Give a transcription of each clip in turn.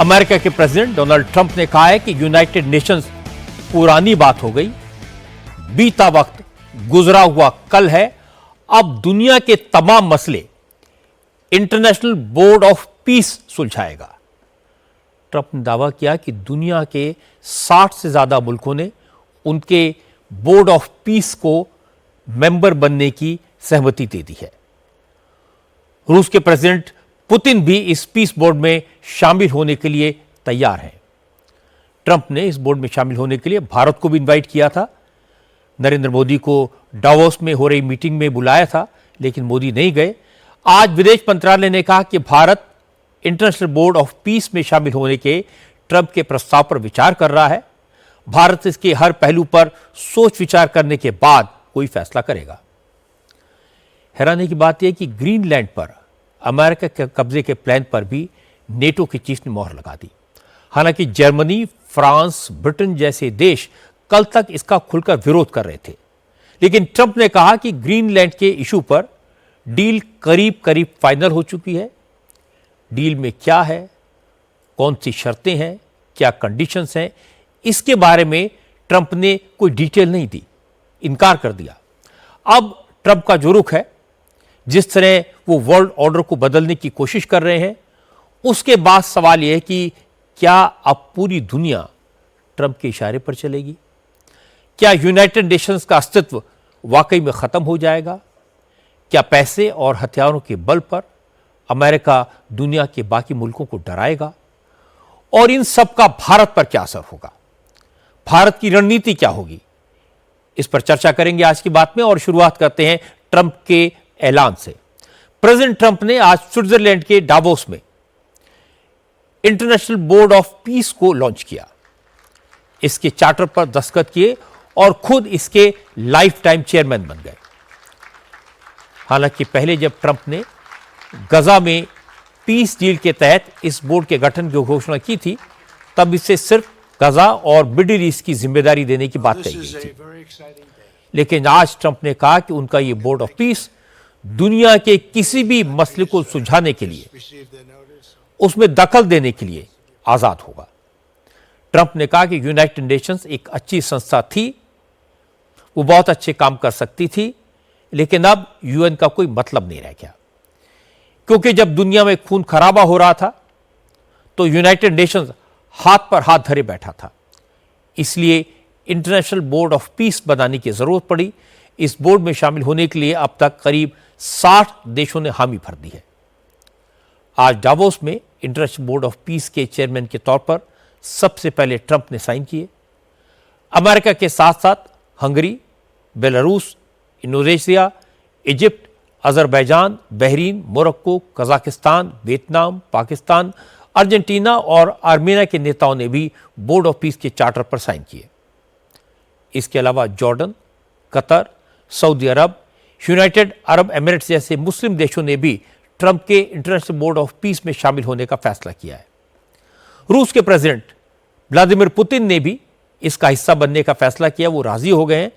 America के president Donald Trump ने कहा है कि यूनाइटेड नेशंस पुरानी बात हो गई, बीता वक्त गुजरा हुआ कल है, अब दुनिया के तमाम मसले इंटरनेशनल बोर्ड ऑफ पीस सुलझाएगा। ट्रंप ने दावा किया कि दुनिया के 60 से ज्यादा मुल्कों ने उनके बोर्ड ऑफ पीस को मेंबर बनने की सहमति दे दी है। रूस के प्रेसिडेंट पुतिन भी इस पीस बोर्ड में शामिल होने के लिए तैयार हैं। ट्रंप ने इस बोर्ड में शामिल होने के लिए भारत को भी इनवाइट किया था। नरेंद्र मोदी को डावोस में हो रही मीटिंग में बुलाया था, लेकिन मोदी नहीं गए। आज विदेश मंत्रालय ने कहा कि Bharat international board of piece में शामिल होने के ट्रंप के प्रस्ताव पर विचार कर रहा है। भारत इसके हर पहलू पर सोच विचार करने के बाद कोई फैसला करेगा। हैरानी की बात यह कि ग्रीनलैंड पर अमेरिका के कब्जे के प्लान पर भी नेटो की चीफ ने मोहर लगा दी। हालांकि जर्मनी, फ्रांस, ब्रिटेन जैसे देश कल तक इसका खुलकर विरोध कर रहे थे, लेकिन ट्रंप ने कहा कि ग्रीनलैंड के इशू पर डील करीब करीब फाइनल हो चुकी है। डील में क्या है, कौन सी शर्तें हैं, क्या कंडीशंस हैं, इसके बारे में ट्रंप ने कोई डिटेल नहीं दी, इनकार कर दिया। अब ट्रंप का जो रुख है, जिस तरह वो वर्ल्ड ऑर्डर को बदलने की कोशिश कर रहे हैं, उसके बाद सवाल यह है कि क्या अब पूरी दुनिया ट्रंप के इशारे पर चलेगी? क्या यूनाइटेड नेशंस का अस्तित्व वाकई में खत्म हो जाएगा? क्या पैसे और हथियारों के बल पर अमेरिका दुनिया के बाकी मुल्कों को डराएगा? और इन सब का भारत पर क्या असर होगा? भारत की रणनीति क्या होगी? इस पर चर्चा करेंगे आज की बात में। और शुरुआत करते हैं ट्रंप के ऐलान से। प्रेसिडेंट ट्रंप ने आज स्विट्जरलैंड के डावोस में इंटरनेशनल बोर्ड ऑफ पीस को लॉन्च किया। इसके चार्टर पर दस्तखत किए और खुद इसके लाइफ टाइम चेयरमैन बन गए। हालांकि पहले जब ट्रंप ने गजा में पीस डील के तहत इस बोर्ड के गठन की घोषणा की थी, तब इसे सिर्फ गजा और मिडिल ईस्ट की जिम्मेदारी देने की बात कही गई थी। लेकिन आज ट्रंप ने कहा कि उनका यह बोर्ड ऑफ पीस दुनिया के किसी भी मसले को सुलझाने के लिए, उसमें दखल देने के लिए आजाद होगा। ट्रंप ने कहा कि यूनाइटेड नेशंस एक अच्छी संस्था थी, वो बहुत अच्छे काम कर सकती थी, लेकिन अब यूएन का कोई मतलब नहीं रह गया, क्योंकि जब दुनिया में खून खराबा हो रहा था तो यूनाइटेड नेशंस हाथ पर हाथ धरे बैठा था। इसलिए इंटरनेशनल बोर्ड ऑफ पीस बनाने की जरूरत पड़ी। इस बोर्ड में शामिल होने के लिए अब तक करीब 60 देशों ने हामी भर दी है। आज डावोस में इंटरनेशनल बोर्ड ऑफ पीस के चेयरमैन के तौर पर सबसे पहले ट्रंप ने साइन किए। अमेरिका के साथ साथ Hungary, Belarus, Indonesia, Egypt, Azerbaijan, Bahrain, Morocco, Kazakhstan, Vietnam, Pakistan, Argentina और आर्मेनिया के नेताओं ने भी बोर्ड ऑफ पीस के चार्टर पर साइन किए। इसके अलावा जॉर्डन, कतर, सऊदी अरब, यूनाइटेड अरब एमिरेट्स जैसे मुस्लिम देशों ने भी ट्रंप के इंटरनेशनल बोर्ड ऑफ पीस में शामिल होने का फैसला किया है। रूस के प्रेसिडेंट व्लादिमीर पुतिन ने भी इसका हिस्सा बनने का फैसला किया, वो राजी हो गए हैं।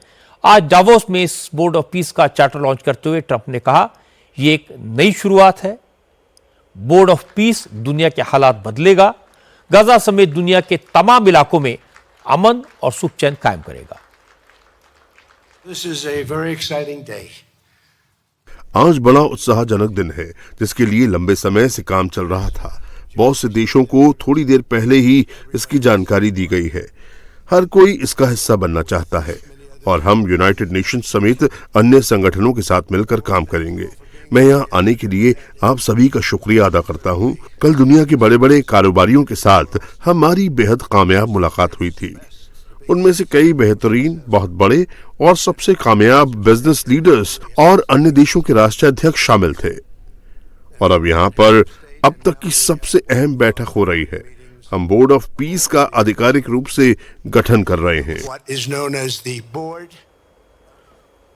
आज डावोस में इस बोर्ड ऑफ पीस का चार्टर लॉन्च करते हुए ट्रंप ने कहा, यह एक नई शुरुआत है। बोर्ड ऑफ पीस दुनिया के हालात बदलेगा, गजा समेत दुनिया के तमाम इलाकों में अमन और सुख चैन कायम करेगा। This is a very exciting day. आज बड़ा उत्साहजनक दिन है, जिसके लिए लंबे समय से काम चल रहा था। बहुत से देशों को थोड़ी देर पहले ही इसकी जानकारी दी गई है। हर कोई इसका हिस्सा बनना चाहता है और हम यूनाइटेड नेशंस समेत अन्य संगठनों के साथ मिलकर काम करेंगे। मैं यहाँ आने के लिए आप सभी का शुक्रिया अदा करता हूँ। कल दुनिया के बड़े बड़े कारोबारियों के साथ हमारी बेहद कामयाब मुलाकात हुई थी। उनमें से कई बेहतरीन, बहुत बड़े और सबसे कामयाब बिजनेस लीडर्स और अन्य देशों के राष्ट्राध्यक्ष शामिल थे। और अब यहाँ पर अब तक की सबसे अहम बैठक हो रही है। हम बोर्ड ऑफ पीस का आधिकारिक रूप से गठन कर रहे हैं।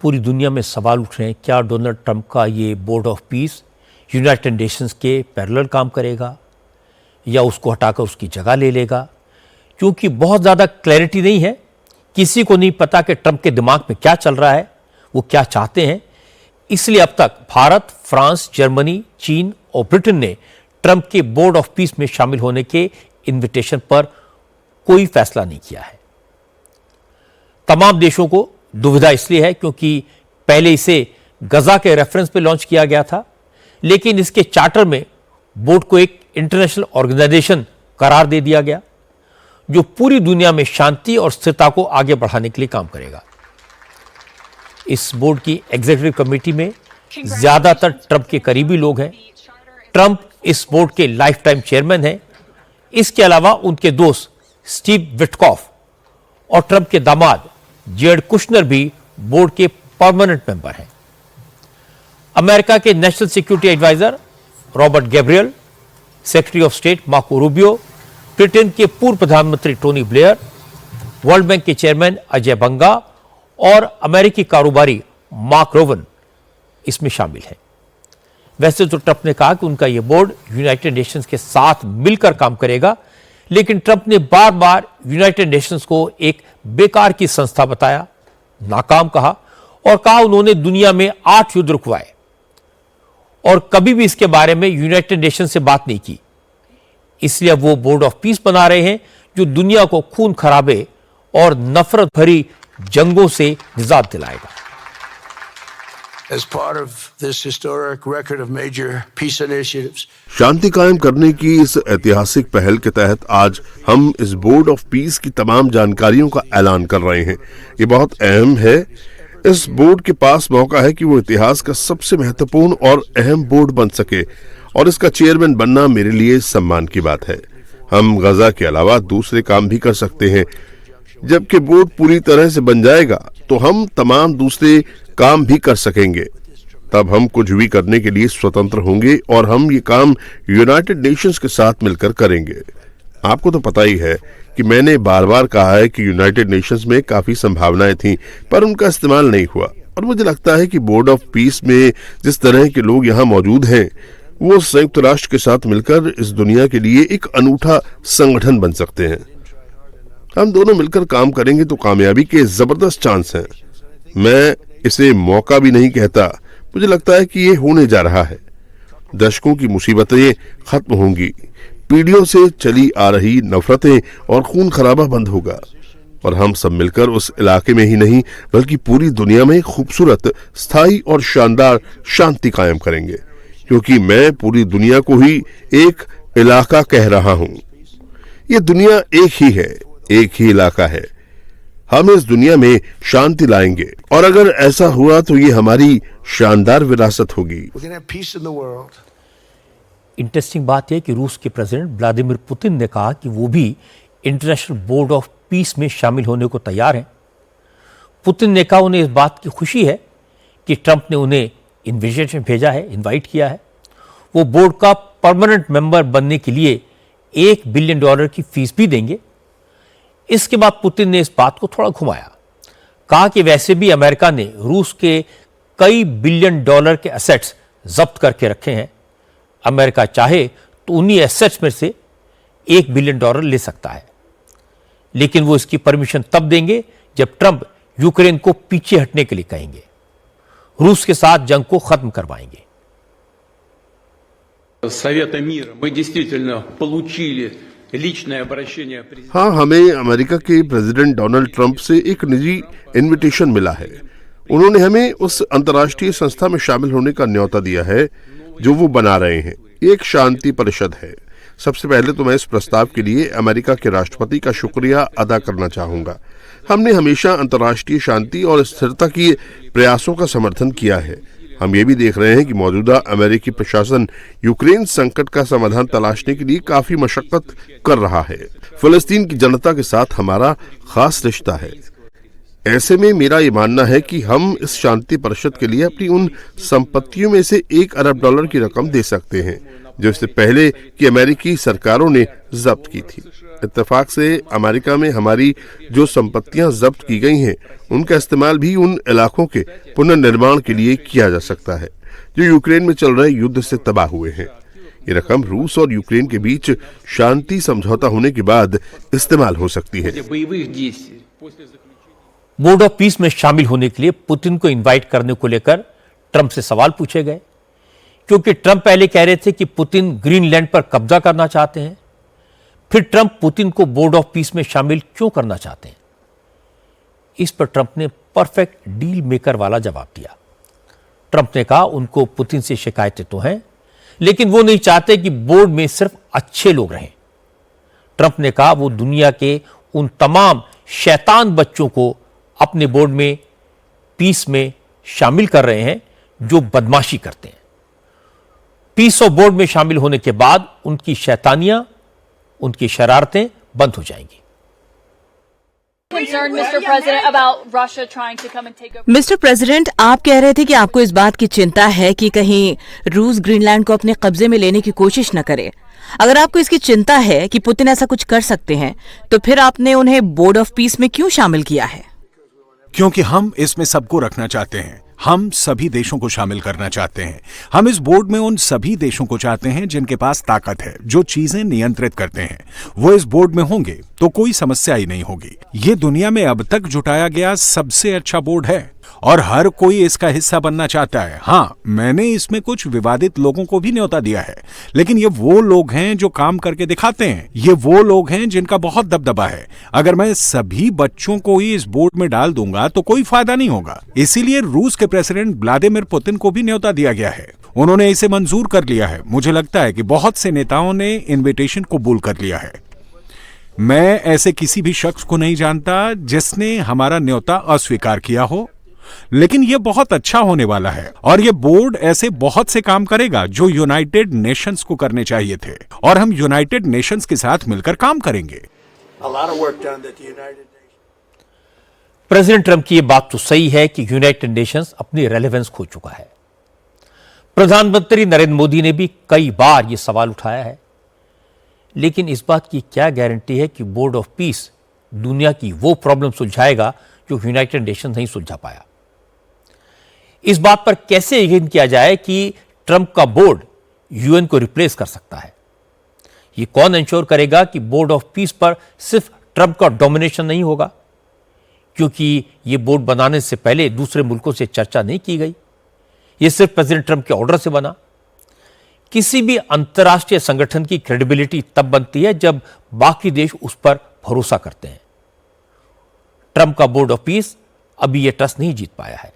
पूरी दुनिया में सवाल उठ रहे हैं, क्या डोनाल्ड ट्रंप का ये board of piece United Nations के पैरेलल काम करेगा या उसको हटाकर उसकी जगह ले लेगा? क्योंकि बहुत ज़्यादा क्लैरिटी नहीं है, किसी को नहीं पता कि ट्रंप के दिमाग में क्या चल रहा है, वो क्या चाहते हैं। इसलिए अब तक भारत, फ्रांस, जर्मनी, चीन और ब्रिटेन ने ट्रंप के बोर्ड ऑफ पीस में शामिल होने के इनविटेशन पर कोई फैसला नहीं किया है। तमाम देशों को दुविधा इसलिए है क्योंकि पहले इसे गजा के रेफरेंस पे लॉन्च किया गया था, लेकिन इसके चार्टर में बोर्ड को एक इंटरनेशनल ऑर्गेनाइजेशन करार दे दिया गया जो पूरी दुनिया में शांति और स्थिरता को आगे बढ़ाने के लिए काम करेगा। इस बोर्ड की एग्जीक्यूटिव कमेटी में ज्यादातर ट्रंप के करीबी लोग हैं। ट्रंप इस बोर्ड के लाइफ टाइम चेयरमैन हैं। इसके अलावा उनके दोस्त स्टीव विटकॉफ और ट्रंप के दामाद जेरेड कुशनर भी बोर्ड के परमानेंट मेंबर हैं। अमेरिका के national security adviser Robert Gabriel, secretary of state Marco Rubio, Britain के पूर्व प्रधानमंत्री टोनी ब्लेयर, वर्ल्ड बैंक के चेयरमैन अजय बंगा और अमेरिकी कारोबारी मार्क रोवन इसमें शामिल हैं। वैसे तो ट्रंप ने कहा कि उनका यह बोर्ड यूनाइटेड नेशंस के साथ मिलकर काम करेगा, लेकिन ट्रंप ने बार बार यूनाइटेड नेशंस को एक बेकार की संस्था बताया, नाकाम कहा और कहा उन्होंने दुनिया में 8 युद्ध रुकवाए और कभी भी इसके बारे में यूनाइटेड नेशंस से बात नहीं की। इसलिए वो बोर्ड ऑफ पीस बना रहे हैं जो दुनिया को खून खराबे और नफरत भरी जंगों से निजात दिलाएगा। As part of this historic record of major peace initiatives, शांति कायम करने की इस ऐतिहासिक पहल के तहत आज हम इस बोर्ड ऑफ पीस की तमाम जानकारियों का ऐलान कर रहे हैं। ये बहुत अहम है। इस बोर्ड के पास मौका है कि वो इतिहास का सबसे महत्वपूर्ण और अहम बोर्ड बन सके और इसका चेयरमैन बनना मेरे लिए सम्मान की बात है। हम गजा के अलावा दूसरे काम भी कर सकते हैं। जबकि बोर्ड पूरी तरह से बन जाएगा तो हम तमाम दूसरे काम भी कर सकेंगे। तब हम कुछ भी करने के लिए स्वतंत्र होंगे और हम ये काम यूनाइटेड नेशंस के साथ मिलकर करेंगे। आपको तो पता ही है कि मैंने बार बार कहा है कि यूनाइटेड नेशंस में काफी संभावनाएं थीं, पर उनका इस्तेमाल नहीं हुआ और मुझे लगता है कि बोर्ड ऑफ पीस में जिस तरह के लोग यहाँ मौजूद हैं वो संयुक्त राष्ट्र के साथ मिलकर इस दुनिया के लिए एक अनूठा संगठन बन सकते हैं। हम दोनों मिलकर काम करेंगे तो कामयाबी के जबरदस्त चांस हैं। मैं इसे मौका भी नहीं कहता, मुझे लगता है कि ये होने जा रहा है। दशकों की मुसीबतें खत्म होंगी, पीढ़ियों से चली आ रही नफरतें और खून खराबा बंद होगा और हम सब मिलकर उस इलाके में ही नहीं बल्कि पूरी दुनिया में खूबसूरत, स्थायी और शानदार शांति कायम करेंगे, क्योंकि मैं पूरी दुनिया को ही एक इलाका कह रहा हूं। ये दुनिया एक ही है, एक ही इलाका है। हम इस दुनिया में शांति लाएंगे और अगर ऐसा हुआ तो ये हमारी शानदार विरासत होगी। we're going to have peace in the world. Interesting बात यह कि रूस के प्रेसिडेंट व्लादिमीर पुतिन ने कहा कि वो भी इंटरनेशनल बोर्ड ऑफ पीस में शामिल होने को तैयार हैं। पुतिन ने कहा उन्हें इस बात की खुशी है कि ट्रंप ने उन्हें इन्विटेशन भेजा है, इनवाइट किया है। वो बोर्ड का परमानेंट मेंबर बनने के लिए $1 बिलियन की फीस भी देंगे। इसके बाद पुतिन ने इस बात को थोड़ा घुमाया, कहा कि वैसे भी अमेरिका ने रूस के कई $बिलियन के एसेट्स जब्त करके रखे हैं। अमेरिका चाहे तो उन्हीं एसेट्स में से $1 बिलियन ले सकता है, लेकिन वो इसकी परमिशन तब देंगे जब ट्रंप यूक्रेन को पीछे हटने के लिए कहेंगे, रूस के साथ जंग को खत्म करवाएंगे। Совета мира мы действительно получили личное обращение президента. हाँ, हमें अमेरिका के प्रेसिडेंट डोनाल्ड ट्रंप से एक निजी इनविटेशन मिला है। उन्होंने हमें उस अंतर्राष्ट्रीय संस्था में शामिल होने का न्योता दिया है जो वो बना रहे हैं। ये एक शांति परिषद है। सबसे पहले तो मैं इस प्रस्ताव के लिए अमेरिका के राष्ट्रपति का शुक्रिया अदा करना चाहूंगा। हमने हमेशा अंतर्राष्ट्रीय शांति और स्थिरता की प्रयासों का समर्थन किया है। हम ये भी देख रहे हैं कि मौजूदा अमेरिकी प्रशासन यूक्रेन संकट का समाधान तलाशने के लिए काफी मशक्कत कर रहा है। फिलिस्तीन की जनता के साथ हमारा खास रिश्ता है। ऐसे में मेरा ये मानना है कि हम इस शांति परिषद के लिए अपनी उन संपत्तियों में से $1 अरब की रकम दे सकते हैं जो इससे पहले कि अमेरिकी सरकारों ने जब्त की थी। इत्तेफाक से अमेरिका में हमारी जो संपत्तियां जब्त की गई हैं उनका इस्तेमाल भी उन इलाकों के पुनर्निर्माण के लिए किया जा सकता है जो यूक्रेन में चल रहे युद्ध से तबाह हुए हैं। ये रकम रूस और यूक्रेन के बीच शांति समझौता होने के बाद इस्तेमाल हो सकती है। बोर्ड ऑफ पीस में शामिल होने के लिए पुतिन को इनवाइट करने को लेकर ट्रंप से सवाल पूछे गए, क्योंकि ट्रंप पहले कह रहे थे कि पुतिन ग्रीनलैंड पर कब्जा करना चाहते हैं। फिर ट्रंप पुतिन को बोर्ड ऑफ पीस में शामिल क्यों करना चाहते हैं? इस पर ट्रंप ने परफेक्ट डील मेकर वाला जवाब दिया। ट्रंप ने कहा उनको पुतिन से शिकायतें तो हैं, लेकिन वो नहीं चाहते कि बोर्ड में सिर्फ अच्छे लोग रहें। ट्रंप ने कहा वो दुनिया के उन तमाम शैतान बच्चों को अपने बोर्ड में पीस में शामिल कर रहे हैं जो बदमाशी करते हैं। पीस ऑफ बोर्ड में शामिल होने के बाद उनकी शैतानियां, उनकी शरारतें बंद हो जाएंगी। मिस्टर प्रेसिडेंट, आप कह रहे थे कि आपको इस बात की चिंता है कि कहीं रूस ग्रीनलैंड को अपने कब्जे में लेने की कोशिश न करे। अगर आपको इसकी चिंता है कि पुतिन ऐसा कुछ कर सकते हैं, तो फिर आपने उन्हें बोर्ड ऑफ पीस में क्यों शामिल किया है? क्योंकि हम इसमें सबको रखना चाहते हैं। हम सभी देशों को शामिल करना चाहते हैं। हम इस बोर्ड में उन सभी देशों को चाहते हैं जिनके पास ताकत है, जो चीजें नियंत्रित करते हैं। वो इस बोर्ड में होंगे तो कोई समस्या ही नहीं होगी। ये दुनिया में अब तक जुटाया गया सबसे अच्छा बोर्ड है और हर कोई इसका हिस्सा बनना चाहता है। हाँ, मैंने इसमें कुछ विवादित लोगों को भी न्योता दिया है, लेकिन ये वो लोग हैं जो काम करके दिखाते हैं। ये वो लोग हैं जिनका बहुत दबदबा है। अगर मैं सभी बच्चों को ही इस बोर्ड में डाल दूंगा तो कोई फायदा नहीं होगा। इसीलिए रूस के प्रेसिडेंट व्लादिमीर पुतिन को भी न्योता दिया गया है। उन्होंने इसे मंजूर कर लिया है। मुझे लगता है कि बहुत से नेताओं ने इन्विटेशन कबूल कर लिया है। मैं ऐसे किसी भी शख्स को नहीं जानता जिसने हमारा न्योता अस्वीकार किया हो, लेकिन यह बहुत अच्छा होने वाला है और यह बोर्ड ऐसे बहुत से काम करेगा जो यूनाइटेड नेशंस को करने चाहिए थे, और हम यूनाइटेड नेशंस के साथ मिलकर काम करेंगे। प्रेसिडेंट ट्रंप की यह बात तो सही है कि यूनाइटेड नेशंस अपनी रेलेवेंस खो चुका है। प्रधानमंत्री नरेंद्र मोदी ने भी कई बार यह सवाल उठाया है, लेकिन इस बात की क्या गारंटी है कि बोर्ड ऑफ पीस दुनिया की वो प्रॉब्लम सुलझाएगा जो यूनाइटेड नेशंस नहीं सुलझा पाया? इस बात पर कैसे यकीन किया जाए कि ट्रंप का बोर्ड यूएन को रिप्लेस कर सकता है? यह कौन इंश्योर करेगा कि बोर्ड ऑफ पीस पर सिर्फ ट्रंप का डोमिनेशन नहीं होगा? क्योंकि यह बोर्ड बनाने से पहले दूसरे मुल्कों से चर्चा नहीं की गई, यह सिर्फ प्रेसिडेंट ट्रंप के ऑर्डर से बना। किसी भी अंतर्राष्ट्रीय संगठन की क्रेडिबिलिटी तब बनती है जब बाकी देश उस पर भरोसा करते हैं। ट्रंप का बोर्ड ऑफ पीस अभी यह ट्रस्ट नहीं जीत पाया है।